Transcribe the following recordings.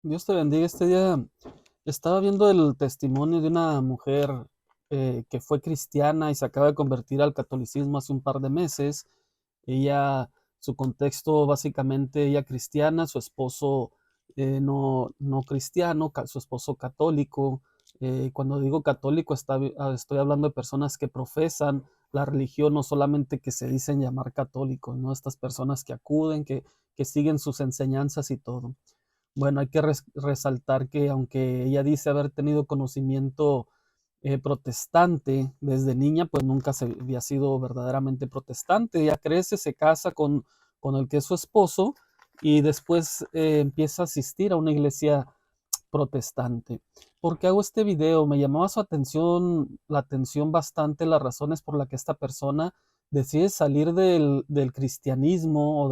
Dios te bendiga. Este día estaba viendo el testimonio de una mujer que fue cristiana y se acaba de convertir al catolicismo hace un par de meses. Ella, su contexto básicamente, ella cristiana, su esposo no cristiano, su esposo católico. Cuando digo católico, estoy hablando de personas que profesan la religión, no solamente que se dicen llamar católicos, ¿no? Estas personas que acuden, que siguen sus enseñanzas y todo. Bueno, hay que resaltar que aunque ella dice haber tenido conocimiento protestante desde niña, pues nunca se había sido verdaderamente protestante. Ella crece, se casa con el que es su esposo y después empieza a asistir a una iglesia protestante. ¿Por qué hago este video? Me llamaba la atención bastante las razones por las que esta persona decide salir del cristianismo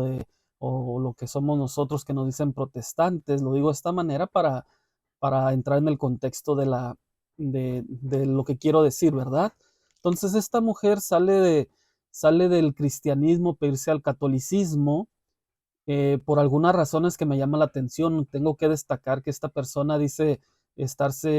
o lo que somos nosotros que nos dicen protestantes. Lo digo de esta manera para entrar en el contexto de lo que quiero decir, ¿verdad? Entonces esta mujer sale del cristianismo para irse al catolicismo por algunas razones que me llaman la atención. Tengo que destacar que esta persona dice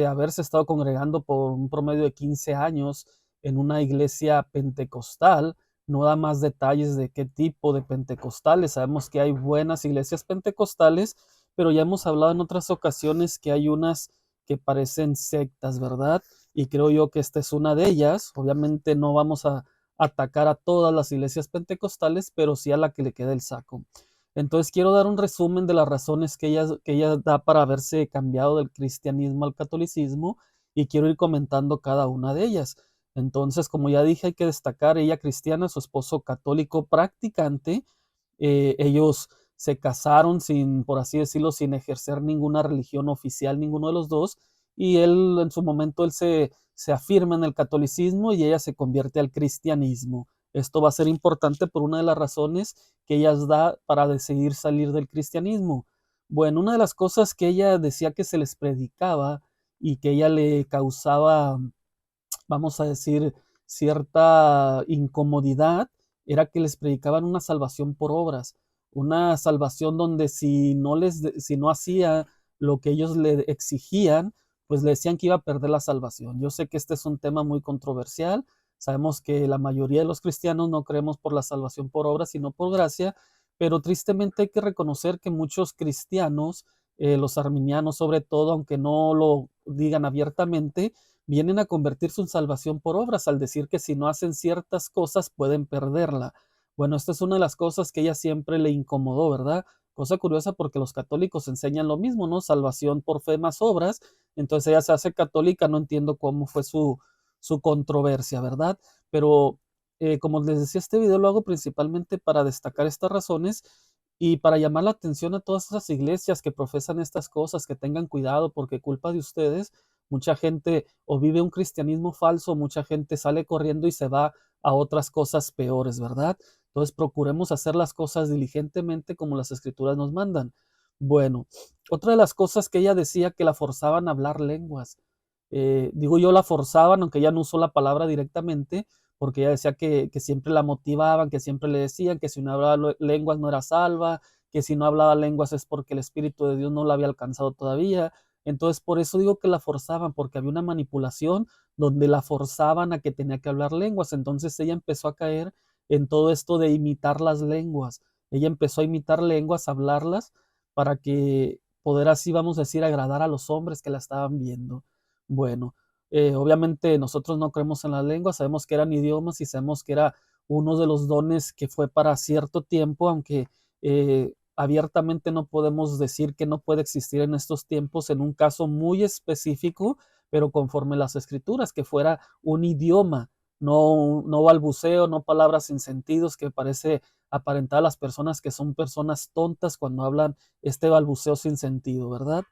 haberse estado congregando por un promedio de 15 años en una iglesia pentecostal. No da más detalles de qué tipo de pentecostales. Sabemos que hay buenas iglesias pentecostales, pero ya hemos hablado en otras ocasiones que hay unas que parecen sectas, ¿verdad? Y creo yo que esta es una de ellas. Obviamente no vamos a atacar a todas las iglesias pentecostales, pero sí a la que le queda el saco. Entonces quiero dar un resumen de las razones que ella da para haberse cambiado del cristianismo al catolicismo y quiero ir comentando cada una de ellas. Entonces, como ya dije, hay que destacar ella cristiana, su esposo católico practicante. Ellos se casaron sin, por así decirlo, sin ejercer ninguna religión oficial, ninguno de los dos, y él en su momento se afirma en el catolicismo y ella se convierte al cristianismo. Esto va a ser importante por una de las razones que ella da para decidir salir del cristianismo. Bueno, una de las cosas que ella decía que se les predicaba y que ella le causaba, vamos a decir, cierta incomodidad, era que les predicaban una salvación por obras, una salvación donde si no hacía lo que ellos le exigían, pues le decían que iba a perder la salvación. Yo sé que este es un tema muy controversial. Sabemos que la mayoría de los cristianos no creemos por la salvación por obras, sino por gracia, pero tristemente hay que reconocer que muchos cristianos, los arminianos sobre todo, aunque no lo digan abiertamente, vienen a convertir su salvación por obras al decir que si no hacen ciertas cosas pueden perderla. Bueno, esta es una de las cosas que ella siempre le incomodó, ¿verdad? Cosa curiosa porque los católicos enseñan lo mismo, ¿no? Salvación por fe más obras. Entonces ella se hace católica, no entiendo cómo fue su controversia, ¿verdad? Pero como les decía, este video lo hago principalmente para destacar estas razones y para llamar la atención a todas esas iglesias que profesan estas cosas, que tengan cuidado porque culpa de ustedes mucha gente o vive un cristianismo falso, mucha gente sale corriendo y se va a otras cosas peores, ¿verdad? Entonces procuremos hacer las cosas diligentemente como las escrituras nos mandan. Bueno, otra de las cosas que ella decía que la forzaban a hablar lenguas. Digo yo la forzaban, aunque ella no usó la palabra directamente, porque ella decía que siempre la motivaban, que siempre le decían que si no hablaba lenguas no era salva, que si no hablaba lenguas es porque el Espíritu de Dios no la había alcanzado todavía. Entonces, por eso digo que la forzaban, porque había una manipulación donde la forzaban a que tenía que hablar lenguas. Entonces ella empezó a caer en todo esto de imitar las lenguas. Ella empezó a imitar lenguas, a hablarlas, para que poder así, vamos a decir, agradar a los hombres que la estaban viendo. Bueno, obviamente nosotros no creemos en las lenguas, sabemos que eran idiomas y sabemos que era uno de los dones que fue para cierto tiempo, aunque abiertamente no podemos decir que no puede existir en estos tiempos en un caso muy específico, pero conforme las escrituras, que fuera un idioma, no balbuceo, no palabras sin sentidos, que parece aparentar a las personas que son personas tontas cuando hablan este balbuceo sin sentido, ¿verdad?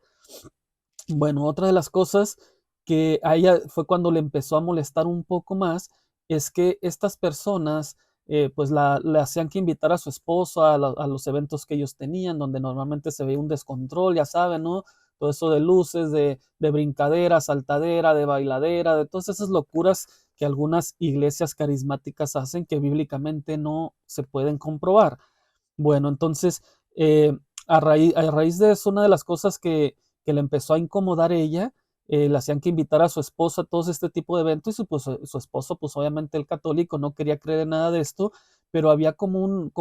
Bueno, otra de las cosas que a ella fue cuando le empezó a molestar un poco más es que estas personas pues le hacían que invitar a su esposo a los eventos que ellos tenían, donde normalmente se veía un descontrol, ya saben, ¿no? Todo eso de luces, de brincadera, saltadera, de bailadera, de todas esas locuras que algunas iglesias carismáticas hacen que bíblicamente no se pueden comprobar. Bueno, entonces, a raíz de eso, una de las cosas que le empezó a incomodar ella. Le hacían que invitar a su esposo a todos este tipo de eventos y pues, su esposo, pues obviamente el católico, no quería creer en nada de esto, pero había como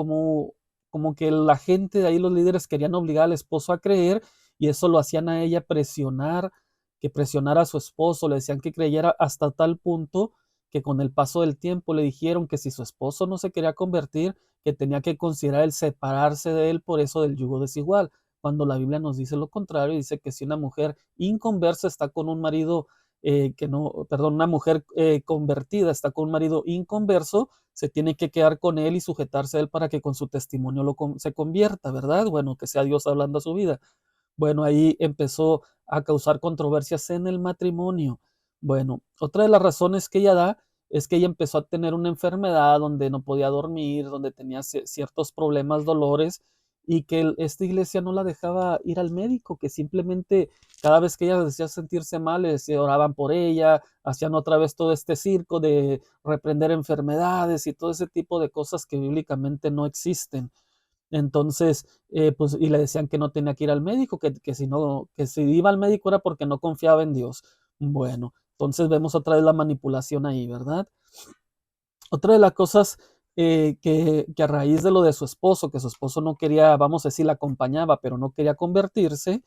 que la gente de ahí, los líderes, querían obligar al esposo a creer y eso lo hacían a ella presionar, que presionara a su esposo, le decían que creyera hasta tal punto que con el paso del tiempo le dijeron que si su esposo no se quería convertir, que tenía que considerar el separarse de él por eso del yugo desigual, cuando la Biblia nos dice lo contrario, dice que si una mujer inconversa está con un marido que no, perdón, una mujer convertida está con un marido inconverso, se tiene que quedar con él y sujetarse a él para que con su testimonio se convierta, ¿verdad? Bueno, que sea Dios hablando a su vida. Bueno, ahí empezó a causar controversias en el matrimonio. Bueno, otra de las razones que ella da es que ella empezó a tener una enfermedad donde no podía dormir, donde tenía ciertos problemas, dolores, y que esta iglesia no la dejaba ir al médico, que simplemente cada vez que ella decía sentirse mal, oraban por ella, hacían otra vez todo este circo de reprender enfermedades y todo ese tipo de cosas que bíblicamente no existen. Entonces, pues, y le decían que no tenía que ir al médico, que si no, que si iba al médico era porque no confiaba en Dios. Bueno, entonces vemos otra vez la manipulación ahí, ¿verdad? Otra de las cosas que a raíz de lo de su esposo, que su esposo no quería, vamos a decir, la acompañaba, pero no quería convertirse,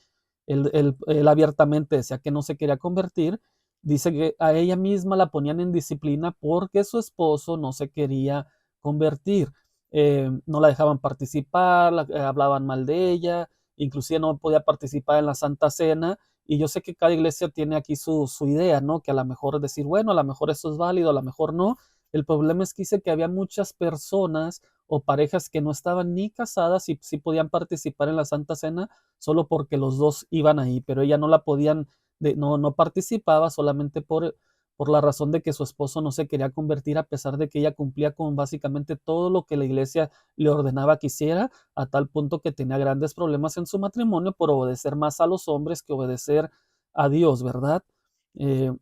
él abiertamente decía que no se quería convertir, dice que a ella misma la ponían en disciplina porque su esposo no se quería convertir. No la dejaban participar, hablaban mal de ella, inclusive no podía participar en la Santa Cena. Y yo sé que cada iglesia tiene aquí su idea, ¿no? Que a lo mejor decir, bueno, a lo mejor eso es válido, a lo mejor no. El problema es que dice que había muchas personas o parejas que no estaban ni casadas y sí podían participar en la Santa Cena solo porque los dos iban ahí, pero ella no la podían, no participaba solamente por la razón de que su esposo no se quería convertir a pesar de que ella cumplía con básicamente todo lo que la iglesia le ordenaba que hiciera, a tal punto que tenía grandes problemas en su matrimonio por obedecer más a los hombres que obedecer a Dios, ¿verdad? Eh,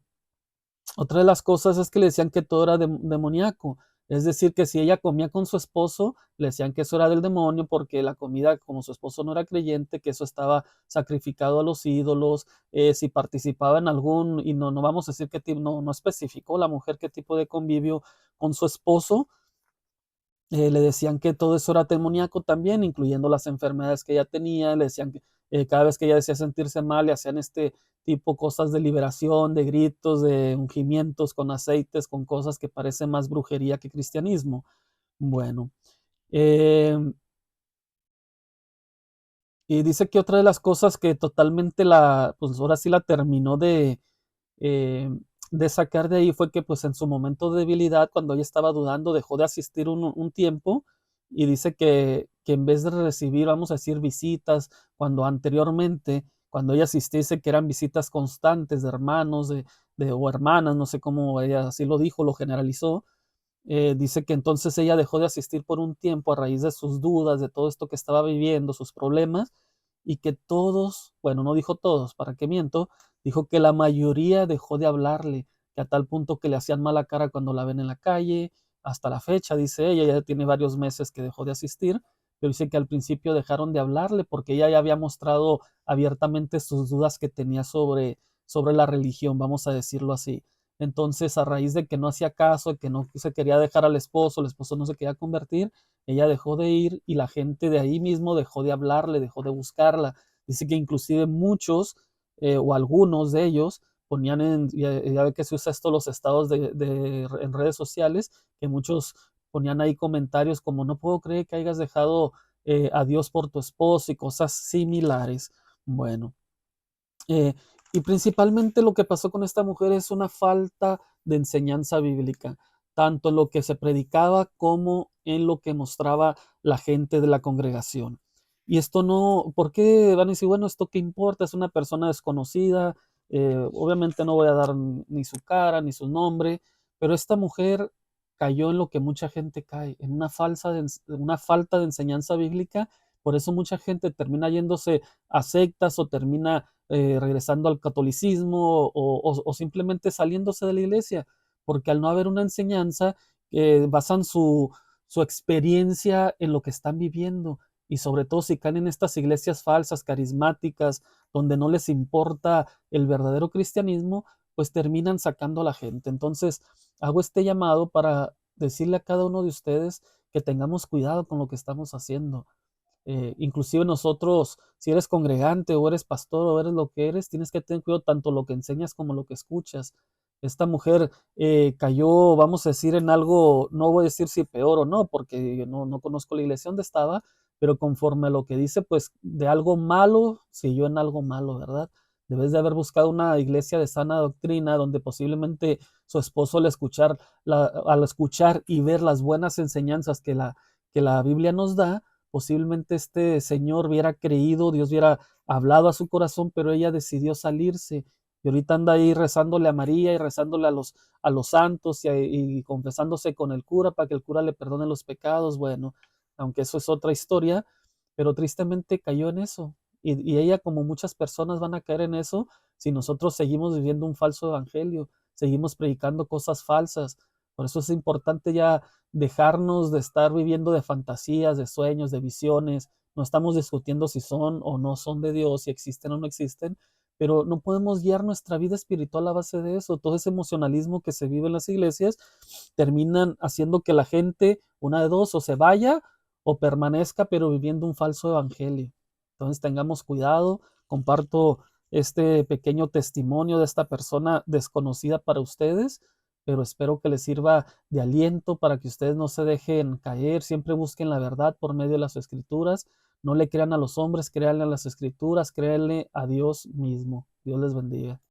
Otra de las cosas es que le decían que todo era demoníaco. Es decir, que si ella comía con su esposo, le decían que eso era del demonio porque la comida, como su esposo no era creyente, que eso estaba sacrificado a los ídolos. Si participaba en algún, y no vamos a decir qué tipo, no especificó la mujer qué tipo de convivio con su esposo, le decían que todo eso era demoníaco también, incluyendo las enfermedades que ella tenía, le decían que cada vez que ella decía sentirse mal, le hacían este tipo cosas de liberación, de gritos, de ungimientos con aceites, con cosas que parecen más brujería que cristianismo. Bueno, eh, y dice que otra de las cosas que totalmente pues ahora sí la terminó eh, de sacar de ahí fue que pues en su momento de debilidad, cuando ella estaba dudando, dejó de asistir un tiempo y dice que en vez de recibir, vamos a decir, visitas, cuando anteriormente, cuando ella asistiese, que eran visitas constantes de hermanos o hermanas, no sé cómo ella así lo dijo, lo generalizó, dice que entonces ella dejó de asistir por un tiempo a raíz de sus dudas, de todo esto que estaba viviendo, sus problemas, y que todos, bueno, no dijo todos, ¿para qué miento? Dijo que la mayoría dejó de hablarle, que a tal punto que le hacían mala cara cuando la ven en la calle, hasta la fecha, dice ella, ya tiene varios meses que dejó de asistir, pero dice que al principio dejaron de hablarle porque ella ya había mostrado abiertamente sus dudas que tenía sobre la religión, vamos a decirlo así. Entonces, a raíz de que no hacía caso, de que no se quería dejar al esposo, el esposo no se quería convertir, ella dejó de ir y la gente de ahí mismo dejó de hablarle, dejó de buscarla. Dice que inclusive muchos o algunos de ellos ponían ya ve que se usa esto los estados en redes sociales, que muchos ponían ahí comentarios como no puedo creer que hayas dejado a Dios por tu esposo y cosas similares. Bueno, eh, y principalmente lo que pasó con esta mujer es una falta de enseñanza bíblica, tanto en lo que se predicaba como en lo que mostraba la gente de la congregación. Y esto no, ¿por qué van a decir, bueno, esto qué importa? Es una persona desconocida, obviamente no voy a dar ni su cara ni su nombre, pero esta mujer cayó en lo que mucha gente cae, en una falta de enseñanza bíblica, por eso mucha gente termina yéndose a sectas o termina regresando al catolicismo o simplemente saliéndose de la iglesia, porque al no haber una enseñanza, basan su experiencia en lo que están viviendo. y sobre todo si caen en estas iglesias falsas, carismáticas, donde no les importa el verdadero cristianismo, pues terminan sacando a la gente. Entonces, hago este llamado para decirle a cada uno de ustedes que tengamos cuidado con lo que estamos haciendo. Inclusive nosotros, si eres congregante o eres pastor o eres lo que eres, tienes que tener cuidado tanto lo que enseñas como lo que escuchas. Esta mujer cayó, vamos a decir, en algo, no voy a decir si peor o no, porque yo no conozco la iglesia donde estaba, pero conforme a lo que dice, pues de algo malo, siguió en algo malo, ¿verdad? Debes de haber buscado una iglesia de sana doctrina donde posiblemente su esposo al escuchar y ver las buenas enseñanzas que la Biblia nos da, posiblemente este señor hubiera creído, Dios hubiera hablado a su corazón, pero ella decidió salirse. Y ahorita anda ahí rezándole a María y rezándole a los santos y confesándose con el cura para que el cura le perdone los pecados. Bueno, aunque eso es otra historia, pero tristemente cayó en eso. Y ella, como muchas personas, van a caer en eso si nosotros seguimos viviendo un falso evangelio, seguimos predicando cosas falsas. Por eso es importante ya dejarnos de estar viviendo de fantasías, de sueños, de visiones. No estamos discutiendo si son o no son de Dios, si existen o no existen, pero no podemos guiar nuestra vida espiritual a base de eso. Todo ese emocionalismo que se vive en las iglesias terminan haciendo que la gente, una de dos, o se vaya o permanezca, pero viviendo un falso evangelio. Entonces tengamos cuidado. Comparto este pequeño testimonio de esta persona desconocida para ustedes, pero espero que les sirva de aliento para que ustedes no se dejen caer, siempre busquen la verdad por medio de las escrituras, no le crean a los hombres, créanle a las escrituras, créanle a Dios mismo. Dios les bendiga.